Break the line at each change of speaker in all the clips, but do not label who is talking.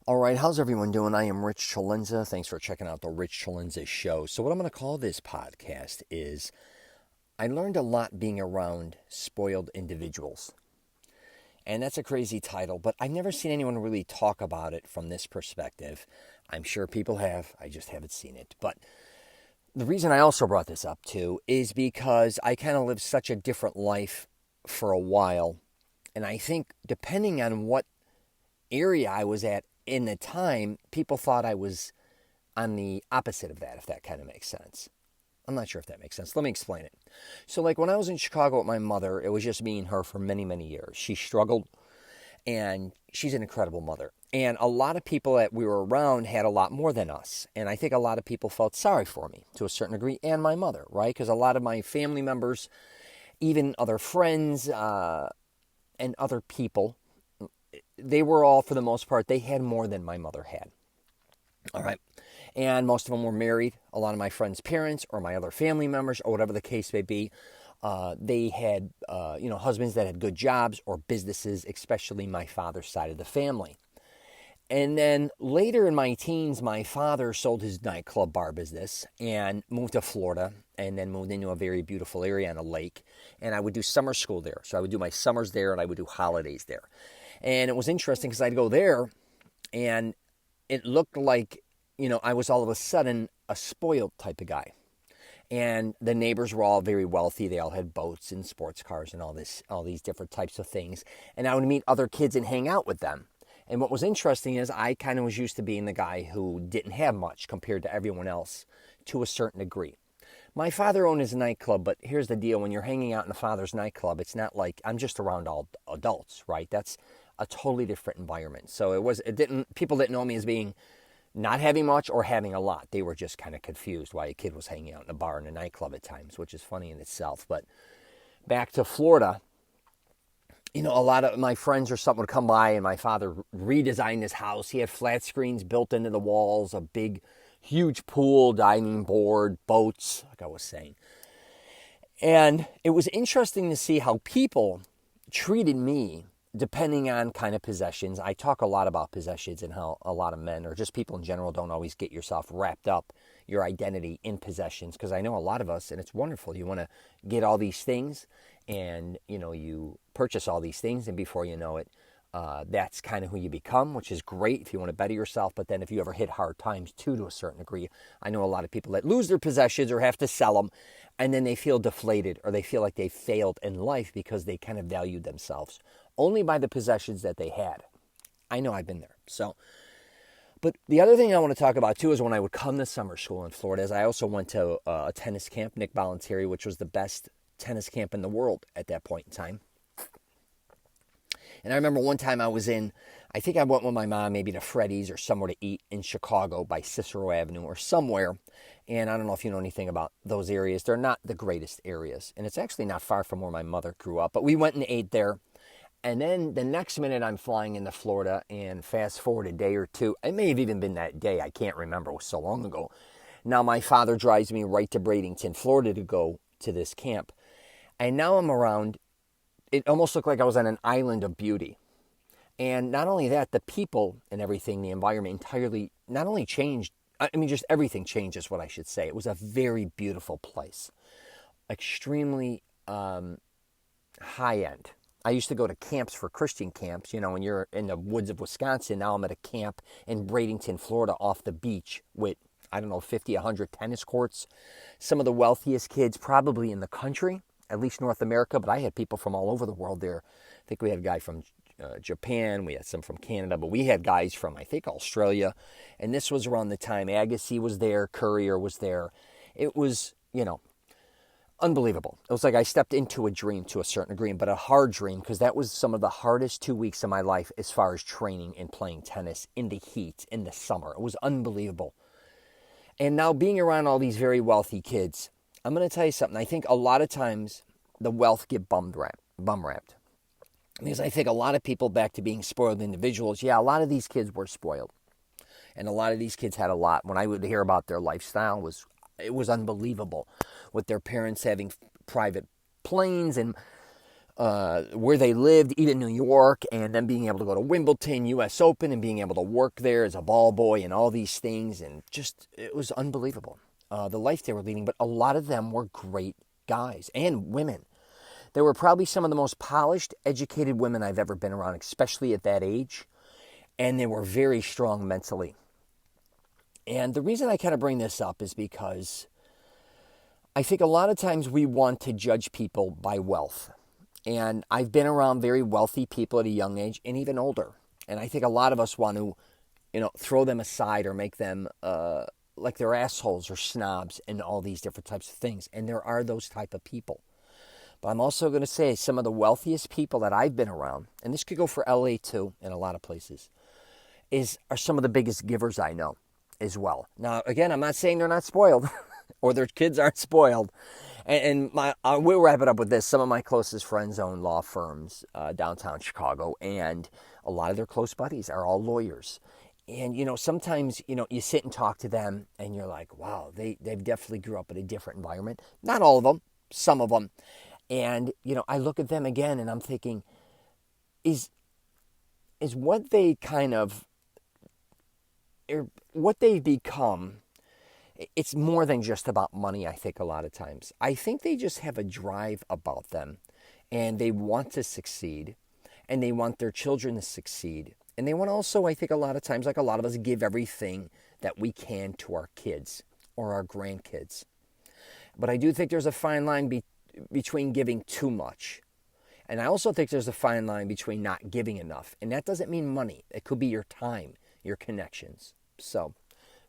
All right, how's everyone doing? I am Rich CELENZA. Thanks for checking out the Rich CELENZA show. So, what I'm going to call this podcast is I learned a lot being around spoiled individuals. And that's a crazy title, but I've never seen anyone really talk about it from this perspective. I'm sure people have, I just haven't seen it. But the reason I also brought this up too is because I kind of lived such a different life for a while. And I think depending on what area I was at in the time, people thought I was on the opposite of that, if that kind of makes sense. I'm not sure if that makes sense. Let me explain it. So, like when I was in Chicago with my mother, it was just me and her for many, many years. She struggled, and she's an incredible mother. And a lot of people that we were around had a lot more than us. And I think a lot of people felt sorry for me to a certain degree, and my mother, right? Because a lot of my family members, even other friends, and other people, they were all, for the most part, they had more than my mother had. All right. And most of them were married. A lot of my friends' parents or my other family members or whatever the case may be, they had, husbands that had good jobs or businesses, especially my father's side of the family. And then later in my teens, my father sold his nightclub bar business and moved to Florida and then moved into a very beautiful area on a lake. And I would do summer school there. So I would do my summers there and I would do holidays there. And it was interesting because I'd go there and it looked like, I was all of a sudden a spoiled type of guy. And the neighbors were all very wealthy. They all had boats and sports cars and all these different types of things. And I would meet other kids and hang out with them. And what was interesting is I kind of was used to being the guy who didn't have much compared to everyone else to a certain degree. My father owned his nightclub, but here's the deal. When you're hanging out in a father's nightclub, it's not like I'm just around all adults, right? That's a totally different environment. So people didn't know me as being not having much or having a lot. They were just kind of confused why a kid was hanging out in a bar and a nightclub at times, which is funny in itself. But back to Florida, a lot of my friends or something would come by and my father redesigned his house. He had flat screens built into the walls, a big, huge pool, dining board, boats, like I was saying. And it was interesting to see how people treated me depending on kind of possessions. I talk a lot about possessions and how a lot of men or just people in general don't always get yourself wrapped up, your identity in possessions. Because I know a lot of us, and it's wonderful, you want to get all these things and, you purchase all these things and before you know it, that's kind of who you become, which is great if you want to better yourself. But then if you ever hit hard times too, to a certain degree, I know a lot of people that lose their possessions or have to sell them and then they feel deflated or they feel like they failed in life because they kind of valued themselves only by the possessions that they had. I know I've been there. But the other thing I want to talk about too is when I would come to summer school in Florida, is I also went to a tennis camp, Nick Volunteeri, which was the best tennis camp in the world at that point in time. And I remember one time I think I went with my mom maybe to Freddy's or somewhere to eat in Chicago by Cicero Avenue or somewhere. And I don't know if you know anything about those areas. They're not the greatest areas. And it's actually not far from where my mother grew up. But we went and ate there. And then the next minute I'm flying into Florida and fast forward a day or two. It may have even been that day. I can't remember. It was so long ago. Now my father drives me right to Bradenton, Florida to go to this camp. And now I'm around. It almost looked like I was on an island of beauty. And not only that, the people and everything, the environment entirely not only changed. Just everything changed is what I should say. It was a very beautiful place. Extremely high end. I used to go to camps for Christian camps, when you're in the woods of Wisconsin. Now I'm at a camp in Bradenton, Florida, off the beach with, 50, 100 tennis courts. Some of the wealthiest kids probably in the country, at least North America, but I had people from all over the world there. I think we had a guy from Japan, we had some from Canada, but we had guys from, I think, Australia. And this was around the time Agassi was there, Courier was there. It was, unbelievable. It was like I stepped into a dream to a certain degree, but a hard dream because that was some of the hardest 2 weeks of my life as far as training and playing tennis in the heat, in the summer. It was unbelievable. And now being around all these very wealthy kids, I'm going to tell you something. I think a lot of times the wealth get bum wrapped. Because I think a lot of people, back to being spoiled individuals, a lot of these kids were spoiled. And a lot of these kids had a lot. When I would hear about their lifestyle, it was unbelievable. With their parents having private planes and where they lived, even New York, and then being able to go to Wimbledon, U.S. Open, and being able to work there as a ball boy and all these things. And just, it was unbelievable, the life they were leading. But a lot of them were great guys and women. They were probably some of the most polished, educated women I've ever been around, especially at that age. And they were very strong mentally. And the reason I kind of bring this up is because I think a lot of times we want to judge people by wealth. And I've been around very wealthy people at a young age and even older. And I think a lot of us want to, throw them aside or make them like they're assholes or snobs and all these different types of things. And there are those type of people. But I'm also going to say some of the wealthiest people that I've been around, and this could go for LA too, in a lot of places, are some of the biggest givers I know as well. Now, again, I'm not saying they're not spoiled or their kids aren't spoiled. And we'll wrap it up with this. Some of my closest friends own law firms downtown Chicago, and a lot of their close buddies are all lawyers. And, sometimes, you sit and talk to them, and you're like, wow, they've definitely grew up in a different environment. Not all of them, some of them. And, I look at them again, and I'm thinking, is what they kind of, what they've become, it's more than just about money, I think, a lot of times. I think they just have a drive about them, and they want to succeed, and they want their children to succeed. And they want to also, I think, a lot of times, like a lot of us, give everything that we can to our kids or our grandkids. But I do think there's a fine line between giving too much. And I also think there's a fine line between not giving enough. And that doesn't mean money. It could be your time, your connections. So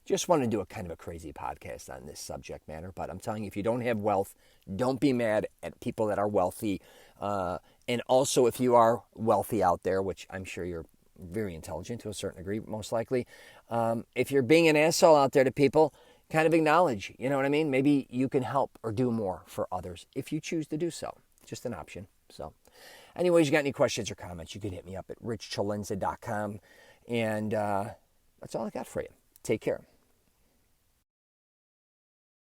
just want to do a kind of a crazy podcast on this subject matter. But I'm telling you, if you don't have wealth, don't be mad at people that are wealthy. And also, if you are wealthy out there, which I'm sure you're very intelligent to a certain degree, most likely, if you're being an asshole out there to people, kind of acknowledge, you know what I mean? Maybe you can help or do more for others if you choose to do so. Just an option. So anyways, you got any questions or comments, you can hit me up at richcelenza.com. And that's all I got for you. Take care.